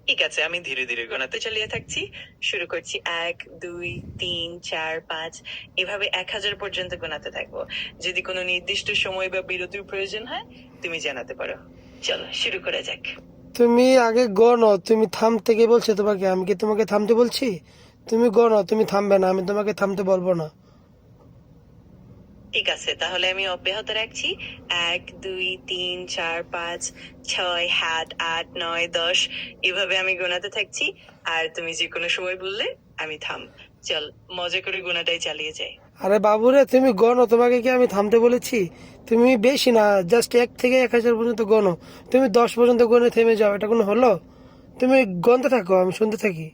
ঠিক আছে, আমি ধীরে ধীরে গোনাতে চালিয়ে থাকছি। শুরু করছি ১, ২, ৩, ৪, ৫ এভাবে ১,০০০ পর্যন্ত গোনাতে থাকবো। যদি কোনো নির্দিষ্ট সময় বা বিরতির প্রয়োজন হয় তুমি জানাতে পারো। চলো শুরু করা যাক। তুমি আগে গণো, তুমি থামতে কে বলছো তোমাকে? আমি কি তোমাকে থামতে বলছি? তুমি গণো, তুমি থামবে না, আমি তোমাকে থামতে বলবো না। ঠিক আছে, তাহলে আমি অব্যাহত রাখছি। ১, ২, ৩, ৪, ৫, ৬, ৭, ৮, ৯, ১০ এভাবে আমি গোনাতে থাকছি। আর তুমি যে কোনো সময় বললে আমি থাম। চল মজা করে গোনাটাই চালিয়ে যাই। আরে বাবুরে, তুমি গণো, তোমাকে কি আমি থামতে বলেছি? তুমি বেশি না, জাস্ট ১ থেকে ১,০০০ পর্যন্ত গণো। তুমি ১০ পর্যন্ত গণে থেমে যাও, এটা কোনো হলো? তুমি গণতে থাকো, আমি শুনতে থাকি।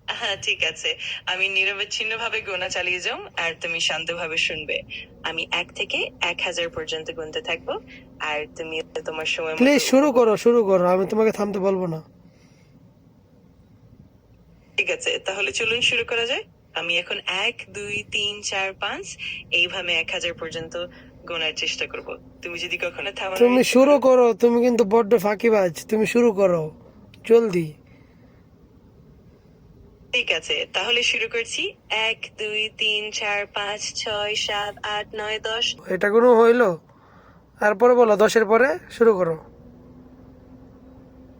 হ্যাঁ ঠিক আছে, আমি নিরবিচ্ছিন্ন ভাবে গোনা চালিয়ে যাও আর তুমি শান্তভাবে শুনবে। আমি ১ থেকে ১,০০০ পর্যন্ত গুনতে থাকবো আর তুমি তোমার সময় প্লিজ মতো শুরু করো, শুরু করো, আমি তোমাকে থামতে বলবো না। ঠিক আছে, তাহলে চলুন শুরু করা যায়। আমি এখন ১, ২, ৩, ৪, ৫ এইভাবে ১,০০০ পর্যন্ত গোনার চেষ্টা করব। তুমি যদি কখনো থামানোর তুমি ইচ্ছে শুরু করো। করো, তুমি কিন্তু বড্ড ফাঁকিবাজ। তুমি শুরু করো, জলদি। ঠিক আছে, তাহলে শুরু করছি। ১, ২, ৩, ৪, ৫, ৬, ৭, ৮, ৯, ১০ এটা কোনো হইলো? তারপরে বলো, ১০-এর পরে শুরু করো।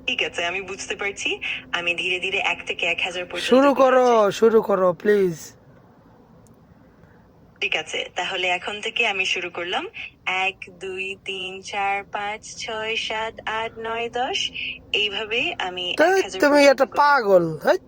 ঠিক আছে, আমি বুঝতে পারছি। আমি ধীরে ধীরে ১ থেকে ১,০০০ পর্যন্ত শুরু গোনার করো, চেষ্টা। শুরু করো প্লিজ। ঠিক আছে, তাহলে এখন থেকে আমি শুরু করলাম। ১, ২, ৩, ৪, ৫, ৬, ৭, ৮, ৯, ১০ এইভাবে আমি তাই ১,০০০ তুমি পর্যন্ত একটা পাগল, হ্যাঁ?